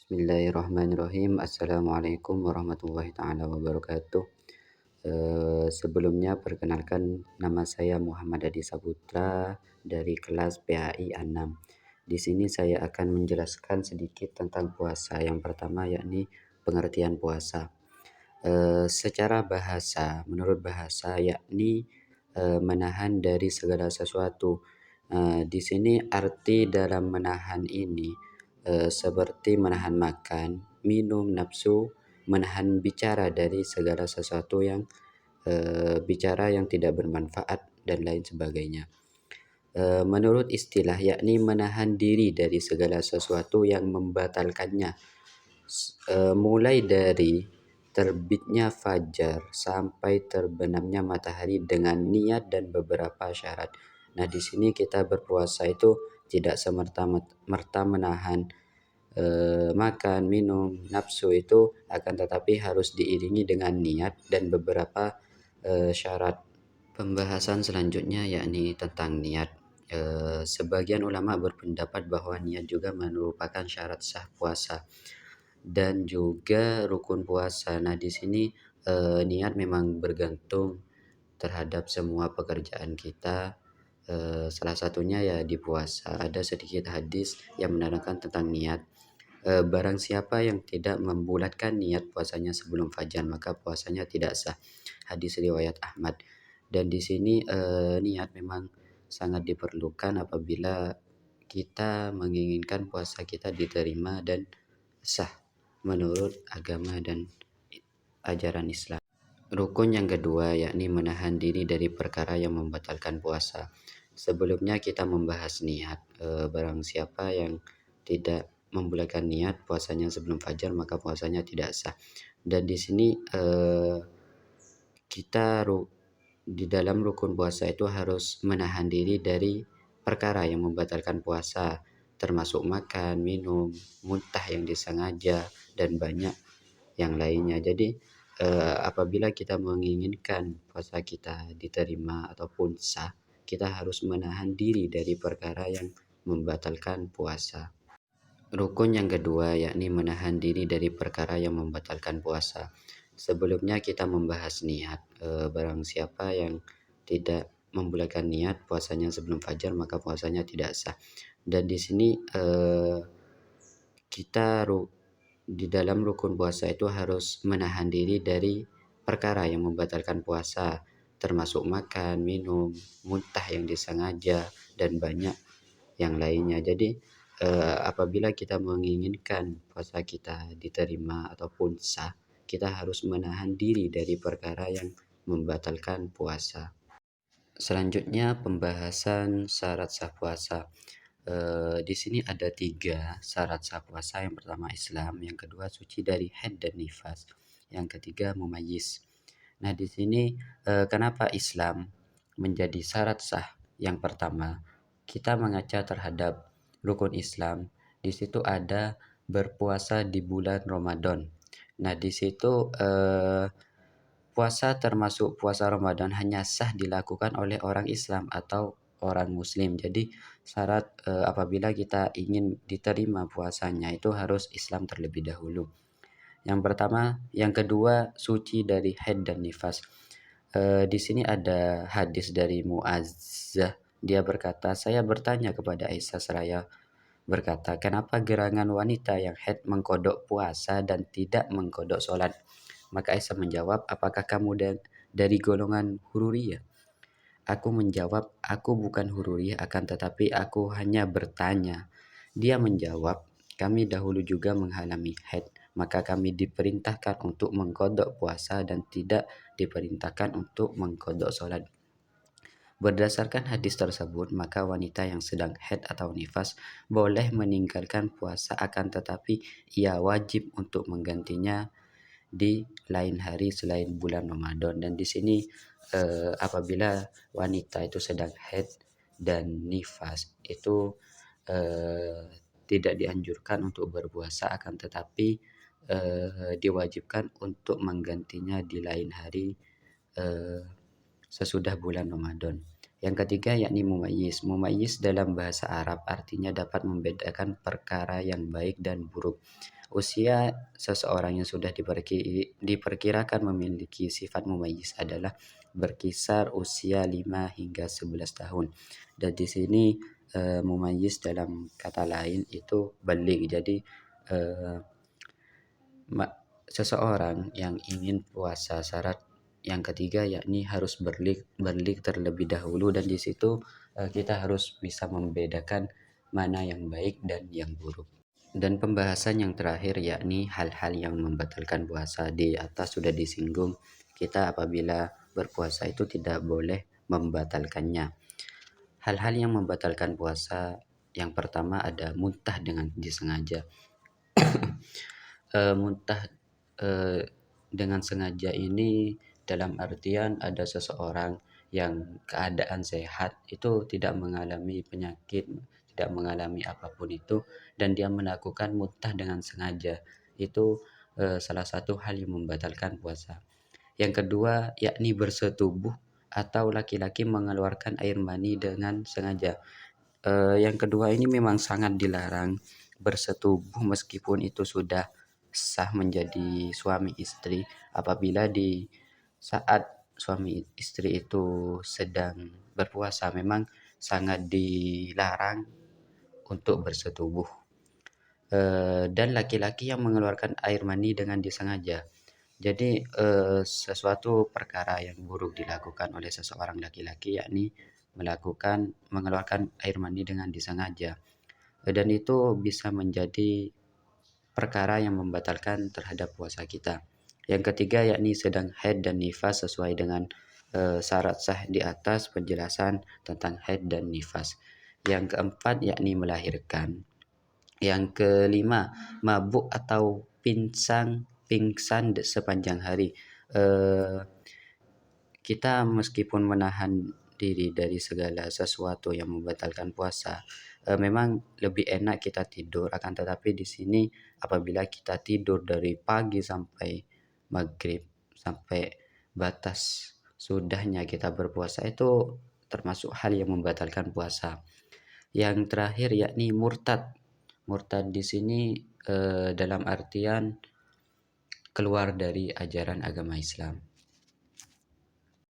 Bismillahirrahmanirrahim. Assalamualaikum warahmatullahi taala wabarakatuh. Sebelumnya perkenalkan nama saya Muhammad Adi Saputra dari kelas PAI 6. Di sini saya akan menjelaskan sedikit tentang puasa. Yang pertama yakni pengertian puasa. Secara bahasa, menurut bahasa yakni menahan dari segala sesuatu. Di sini arti dalam menahan ini seperti menahan makan, minum, nafsu, menahan bicara dari segala sesuatu yang bicara yang tidak bermanfaat dan lain sebagainya. Menurut istilah yakni menahan diri dari segala sesuatu yang membatalkannya. Mulai dari terbitnya fajar sampai terbenamnya matahari dengan niat dan beberapa syarat. Nah, di sini kita berpuasa itu tidak semerta-merta menahan makan, minum, nafsu itu, akan tetapi harus diiringi dengan niat dan beberapa syarat. Pembahasan selanjutnya yakni tentang niat. Sebagian ulama berpendapat bahwa niat juga merupakan syarat sah puasa dan juga rukun puasa. Nah, di sini niat memang bergantung terhadap semua pekerjaan kita. Salah satunya ya di puasa. Ada sedikit hadis yang menerangkan tentang niat. Barang siapa yang tidak membulatkan niat puasanya sebelum fajar, maka puasanya tidak sah. Hadis riwayat Ahmad. Dan di sini niat memang sangat diperlukan apabila kita menginginkan puasa kita diterima dan sah menurut agama dan ajaran Islam. Rukun yang kedua yakni menahan diri dari perkara yang membatalkan puasa. Sebelumnya kita membahas niat. Barang siapa yang tidak membulatkan niat puasanya sebelum fajar, maka puasanya tidak sah. Dan di sini kita di dalam rukun puasa itu harus menahan diri dari perkara yang membatalkan puasa, termasuk makan, minum, muntah yang disengaja, dan banyak yang lainnya. Jadi apabila kita menginginkan puasa kita diterima ataupun sah, kita harus menahan diri dari perkara yang membatalkan puasa. Rukun yang kedua yakni menahan diri dari perkara yang membatalkan puasa. Sebelumnya kita membahas niat. Barang siapa yang tidak membulatkan niat puasanya sebelum fajar, maka puasanya tidak sah. Dan di sini kita di dalam rukun puasa itu harus menahan diri dari perkara yang membatalkan puasa, termasuk makan, minum, muntah yang disengaja, dan banyak yang lainnya. Jadi apabila kita menginginkan puasa kita diterima ataupun sah, kita harus menahan diri dari perkara yang membatalkan puasa. Selanjutnya pembahasan syarat sah puasa. Di sini ada 3 syarat sah puasa. Yang pertama Islam, yang kedua suci dari haid dan nifas, yang ketiga mumayyiz. Nah, di sini kenapa Islam menjadi syarat sah? Yang pertama, kita mengaca terhadap rukun Islam. Di situ ada berpuasa di bulan Ramadan. Nah, di situ puasa termasuk puasa Ramadan hanya sah dilakukan oleh orang Islam atau orang Muslim. Jadi syarat apabila kita ingin diterima puasanya itu harus Islam terlebih dahulu. Yang pertama, yang kedua suci dari haid dan nifas. Di sini ada hadis dari Muazzah. Dia berkata, saya bertanya kepada Aisyah seraya berkata, kenapa gerangan wanita yang haid mengkodok puasa dan tidak mengkodok sholat? Maka Aisyah menjawab, apakah kamu dari golongan hururiyah? Aku menjawab, aku bukan hururiyah, akan tetapi aku hanya bertanya. Dia menjawab, kami dahulu juga mengalami haid, maka kami diperintahkan untuk mengkodok puasa dan tidak diperintahkan untuk mengkodok sholat. Berdasarkan hadis tersebut, maka wanita yang sedang haid atau nifas boleh meninggalkan puasa, akan tetapi ia wajib untuk menggantinya di lain hari selain bulan Ramadan. Dan di sini apabila wanita itu sedang haid dan nifas itu tidak dianjurkan untuk berpuasa, akan tetapi diwajibkan untuk menggantinya di lain hari sesudah bulan Ramadan. Yang ketiga yakni mumayyiz. Mumayyiz dalam bahasa Arab artinya dapat membedakan perkara yang baik dan buruk. Usia seseorang yang sudah diperkirakan memiliki sifat mumayyiz adalah berkisar usia 5 hingga 11 tahun. Dan di sini mumayyiz dalam kata lain itu balik. Jadi eh, seseorang yang ingin puasa syarat yang ketiga yakni harus berlik terlebih dahulu, dan di situ kita harus bisa membedakan mana yang baik dan yang buruk. Dan pembahasan yang terakhir yakni hal-hal yang membatalkan puasa. Di atas sudah disinggung, kita apabila berpuasa itu tidak boleh membatalkannya. Hal-hal yang membatalkan puasa, yang pertama ada muntah dengan disengaja. Muntah dengan sengaja ini dalam artian ada seseorang yang keadaan sehat itu tidak mengalami penyakit, tidak mengalami apapun itu, dan dia melakukan muntah dengan sengaja. Itu salah satu hal yang membatalkan puasa. Yang kedua yakni bersetubuh atau laki-laki mengeluarkan air mani dengan sengaja. Yang kedua ini memang sangat dilarang bersetubuh meskipun itu sudah sah menjadi suami istri. Apabila di saat suami istri itu sedang berpuasa, memang sangat dilarang untuk bersetubuh. Dan laki-laki yang mengeluarkan air mani dengan disengaja. Jadi sesuatu perkara yang buruk dilakukan oleh seseorang laki-laki yakni mengeluarkan air mani dengan disengaja. Dan itu bisa menjadi perkara yang membatalkan terhadap puasa kita. Yang ketiga yakni sedang haid dan nifas sesuai dengan syarat sah di atas penjelasan tentang haid dan nifas. Yang keempat yakni melahirkan. Yang kelima mabuk atau pingsan sepanjang hari. Kita meskipun menahan diri dari segala sesuatu yang membatalkan puasa, memang lebih enak kita tidur. Akan tetapi di sini apabila kita tidur dari pagi sampai maghrib, sampai batas sudahnya kita berpuasa, itu termasuk hal yang membatalkan puasa. Yang terakhir yakni murtad. Murtad di sini dalam artian keluar dari ajaran agama Islam.